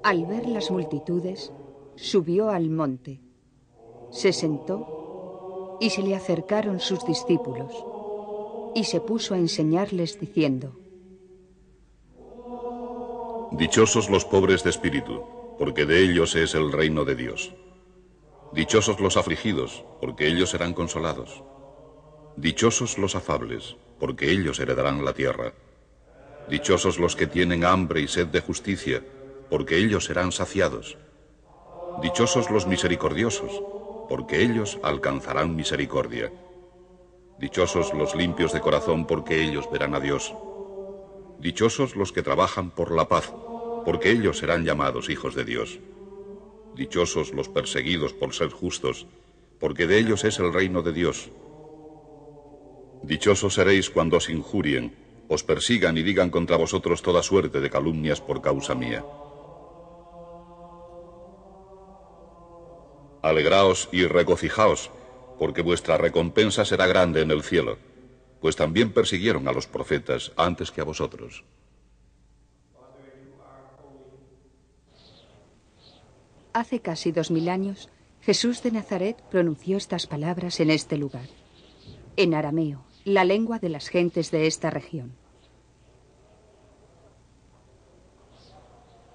Al ver las multitudes, subió al monte, se sentó y se le acercaron sus discípulos, y se puso a enseñarles diciendo: Dichosos los pobres de espíritu, porque de ellos es el reino de Dios. Dichosos los afligidos, porque ellos serán consolados. Dichosos los afables, porque ellos heredarán la tierra. Dichosos los que tienen hambre y sed de justicia, porque ellos serán saciados. Dichosos los misericordiosos, porque ellos alcanzarán misericordia. Dichosos los limpios de corazón, porque ellos verán a Dios. Dichosos los que trabajan por la paz, porque ellos serán llamados hijos de Dios. Dichosos los perseguidos por ser justos, porque de ellos es el reino de Dios. Dichosos seréis cuando os injurien, os persigan y digan contra vosotros toda suerte de calumnias por causa mía. Alegraos y regocijaos, porque vuestra recompensa será grande en el cielo, pues también persiguieron a los profetas antes que a vosotros. Hace casi 2000 años, Jesús de Nazaret pronunció estas palabras en este lugar, en arameo, la lengua de las gentes de esta región.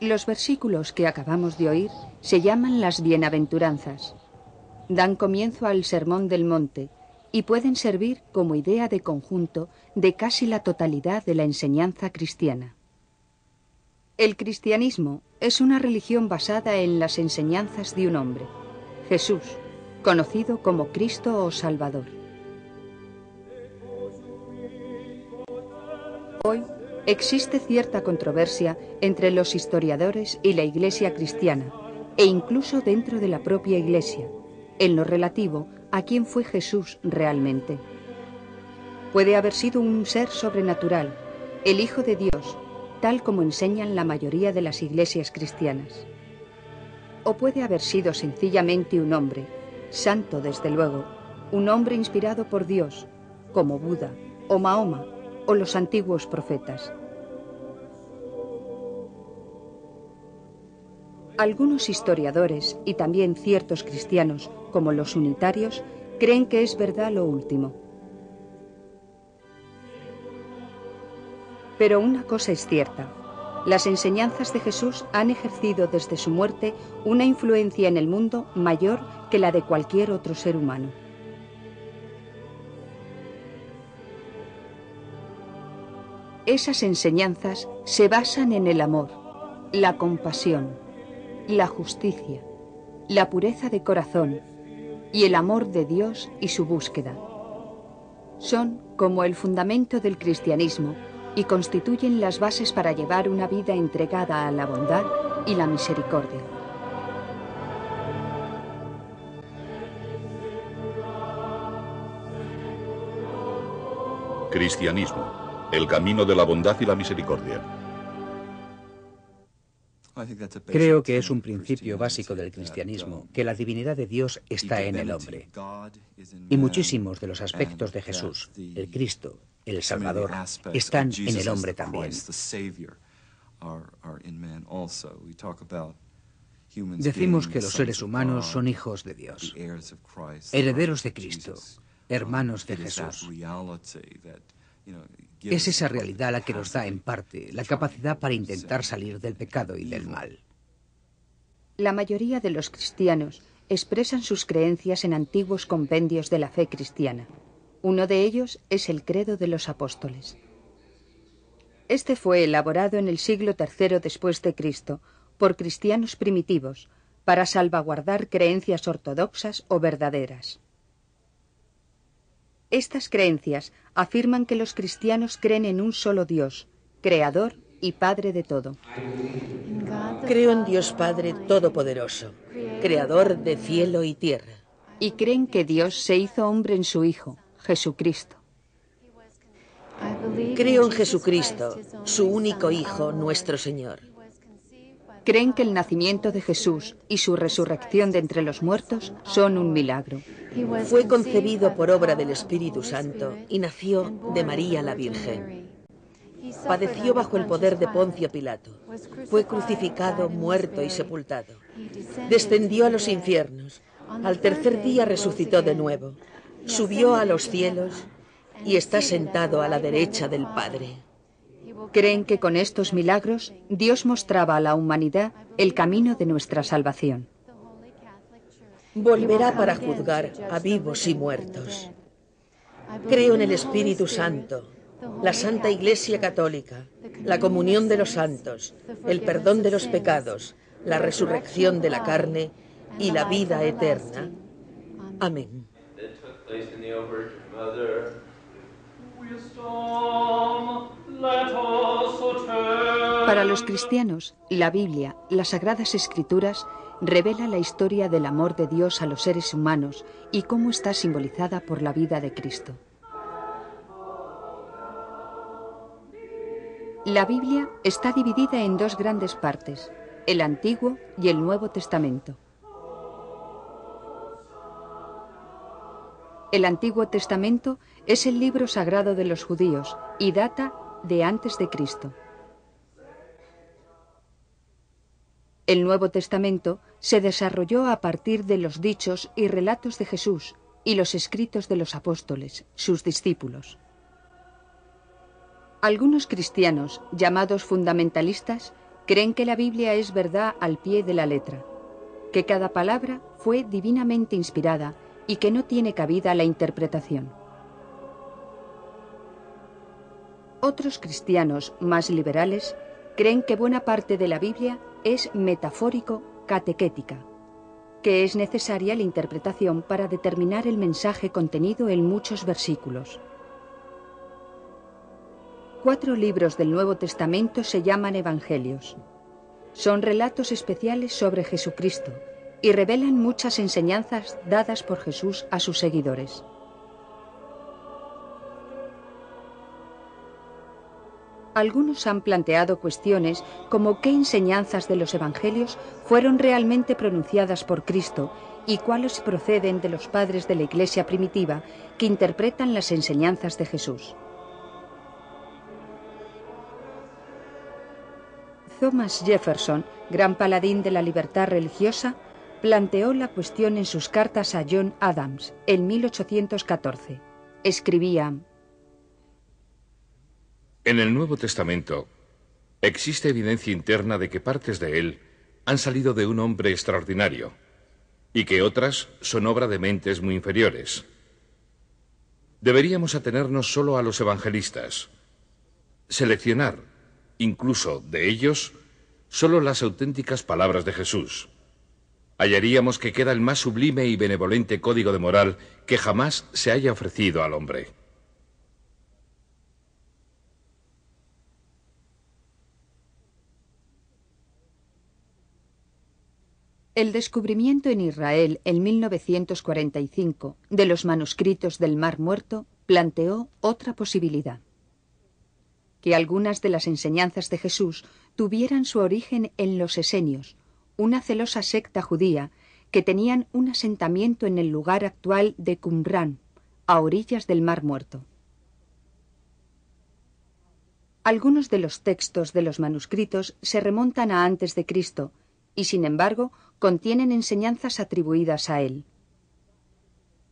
Los versículos que acabamos de oír se llaman las bienaventuranzas. Dan comienzo al Sermón del Monte y pueden servir como idea de conjunto de casi la totalidad de la enseñanza cristiana. El cristianismo es una religión basada en las enseñanzas de un hombre, Jesús, conocido como Cristo o Salvador. Hoy existe cierta controversia entre los historiadores y la Iglesia cristiana, e incluso dentro de la propia Iglesia, en lo relativo a quién fue Jesús realmente. Puede haber sido un ser sobrenatural, el Hijo de Dios, tal como enseñan la mayoría de las iglesias cristianas. O puede haber sido sencillamente un hombre, santo desde luego, un hombre inspirado por Dios, como Buda o Mahoma o los antiguos profetas. Algunos historiadores y también ciertos cristianos, como los unitarios, creen que es verdad lo último. Pero una cosa es cierta: las enseñanzas de Jesús han ejercido desde su muerte una influencia en el mundo mayor que la de cualquier otro ser humano. Esas enseñanzas se basan en el amor, la compasión, la justicia, la pureza de corazón y el amor de Dios y su búsqueda. Son como el fundamento del cristianismo y constituyen las bases para llevar una vida entregada a la bondad y la misericordia. Cristianismo, el camino de la bondad y la misericordia. Creo que es un principio básico del cristianismo, que la divinidad de Dios está en el hombre. Y muchísimos de los aspectos de Jesús, el Cristo, el Salvador, están en el hombre también. Decimos que los seres humanos son hijos de Dios, herederos de Cristo, hermanos de Jesús. Es esa realidad la que nos da, en parte, la capacidad para intentar salir del pecado y del mal. La mayoría de los cristianos expresan sus creencias en antiguos compendios de la fe cristiana. Uno de ellos es el Credo de los Apóstoles. Este fue elaborado en el siglo III después de Cristo por cristianos primitivos para salvaguardar creencias ortodoxas o verdaderas. Estas creencias afirman que los cristianos creen en un solo Dios, Creador y Padre de todo. Creo en Dios Padre Todopoderoso, Creador de cielo y tierra. Y creen que Dios se hizo hombre en su Hijo, Jesucristo. Creo en Jesucristo, su único Hijo, nuestro Señor. Creen que el nacimiento de Jesús y su resurrección de entre los muertos son un milagro. Fue concebido por obra del Espíritu Santo y nació de María la Virgen. Padeció bajo el poder de Poncio Pilato. Fue crucificado, muerto y sepultado. Descendió a los infiernos. Al tercer día resucitó de nuevo. Subió a los cielos y está sentado a la derecha del Padre. Creen que con estos milagros Dios mostraba a la humanidad el camino de nuestra salvación. Volverá para juzgar a vivos y muertos. Creo en el Espíritu Santo, la Santa Iglesia Católica, la comunión de los santos, el perdón de los pecados, la resurrección de la carne y la vida eterna. Amén. Para los cristianos, la Biblia, las Sagradas Escrituras, revela la historia del amor de Dios a los seres humanos y cómo está simbolizada por la vida de Cristo. La Biblia está dividida en dos grandes partes, el Antiguo y el Nuevo Testamento. El Antiguo Testamento es el libro sagrado de los judíos y data de antes de Cristo. El Nuevo Testamento se desarrolló a partir de los dichos y relatos de Jesús y los escritos de los apóstoles, sus discípulos. Algunos cristianos, llamados fundamentalistas, creen que la Biblia es verdad al pie de la letra, que cada palabra fue divinamente inspirada y que no tiene cabida la interpretación. Otros cristianos más liberales creen que buena parte de la Biblia es metafórico-catequética, que es necesaria la interpretación para determinar el mensaje contenido en muchos versículos. 4 libros del Nuevo Testamento se llaman Evangelios. Son relatos especiales sobre Jesucristo y revelan muchas enseñanzas dadas por Jesús a sus seguidores. Algunos han planteado cuestiones como qué enseñanzas de los evangelios fueron realmente pronunciadas por Cristo y cuáles proceden de los padres de la Iglesia primitiva que interpretan las enseñanzas de Jesús. Thomas Jefferson, gran paladín de la libertad religiosa, planteó la cuestión en sus cartas a John Adams en 1814. Escribía: En el Nuevo Testamento existe evidencia interna de que partes de él han salido de un hombre extraordinario y que otras son obra de mentes muy inferiores. Deberíamos atenernos solo a los evangelistas, seleccionar, incluso de ellos, solo las auténticas palabras de Jesús. Hallaríamos que queda el más sublime y benevolente código de moral que jamás se haya ofrecido al hombre. El descubrimiento en Israel en 1945 de los manuscritos del Mar Muerto planteó otra posibilidad: que algunas de las enseñanzas de Jesús tuvieran su origen en los esenios, una celosa secta judía que tenían un asentamiento en el lugar actual de Qumrán, a orillas del Mar Muerto. Algunos de los textos de los manuscritos se remontan a antes de Cristo y, sin embargo, contienen enseñanzas atribuidas a él.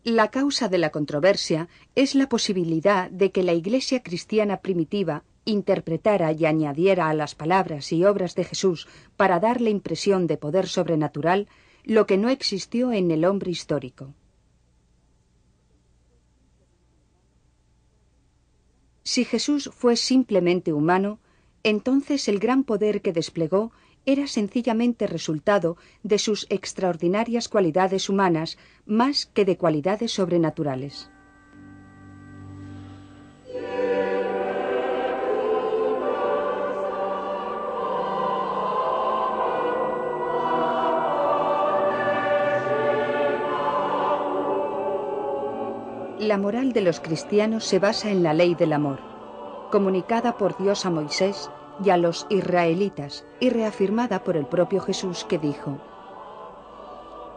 La causa de la controversia es la posibilidad de que la Iglesia cristiana primitiva interpretara y añadiera a las palabras y obras de Jesús para dar la impresión de poder sobrenatural lo que no existió en el hombre histórico. Si Jesús fue simplemente humano, entonces el gran poder que desplegó era sencillamente resultado de sus extraordinarias cualidades humanas más que de cualidades sobrenaturales. La moral de los cristianos se basa en la ley del amor, comunicada por Dios a Moisés y a los israelitas, y reafirmada por el propio Jesús, que dijo: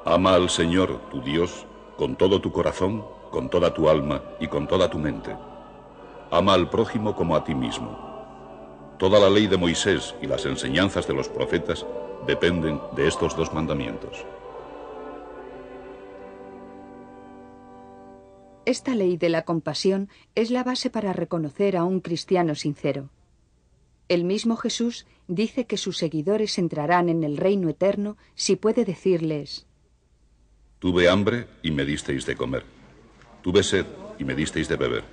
Ama al Señor, tu Dios, con todo tu corazón, con toda tu alma y con toda tu mente. Ama al prójimo como a ti mismo. Toda la ley de Moisés y las enseñanzas de los profetas dependen de estos dos mandamientos. Esta ley de la compasión es la base para reconocer a un cristiano sincero. El mismo Jesús dice que sus seguidores entrarán en el reino eterno si puede decirles: Tuve hambre y me disteis de comer. Tuve sed y me disteis de beber.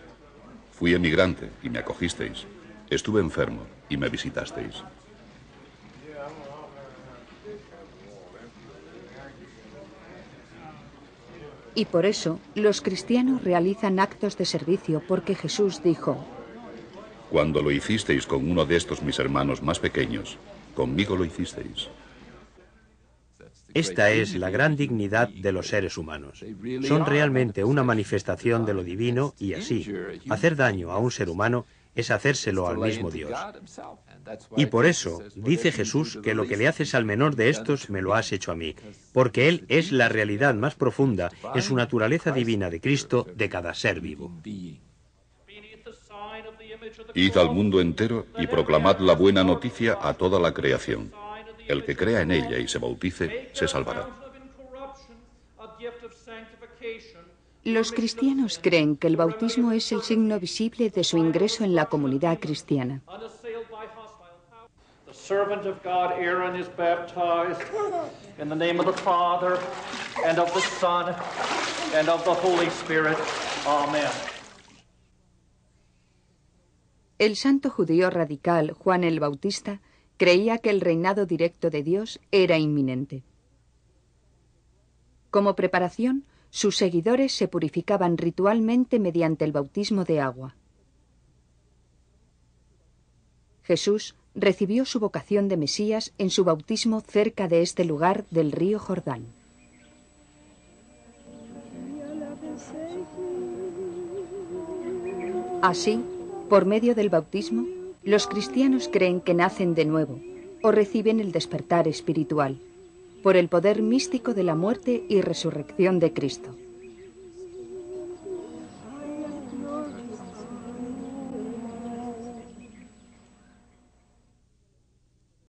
Fui emigrante y me acogisteis. Estuve enfermo y me visitasteis. Y por eso los cristianos realizan actos de servicio, porque Jesús dijo: Cuando lo hicisteis con uno de estos mis hermanos más pequeños, conmigo lo hicisteis. Esta es la gran dignidad de los seres humanos. Son realmente una manifestación de lo divino y así, hacer daño a un ser humano es hacérselo al mismo Dios. Y por eso dice Jesús que lo que le haces al menor de estos me lo has hecho a mí, porque Él es la realidad más profunda en su naturaleza divina de Cristo de cada ser vivo. Id al mundo entero y proclamad la buena noticia a toda la creación. El que crea en ella y se bautice, se salvará. Los cristianos creen que el bautismo es el signo visible de su ingreso en la comunidad cristiana. El santo judío radical Juan el Bautista creía que el reinado directo de Dios era inminente. Como preparación, sus seguidores se purificaban ritualmente mediante el bautismo de agua. Jesús recibió su vocación de Mesías en su bautismo cerca de este lugar del río Jordán. Así, por medio del bautismo, los cristianos creen que nacen de nuevo o reciben el despertar espiritual por el poder místico de la muerte y resurrección de Cristo.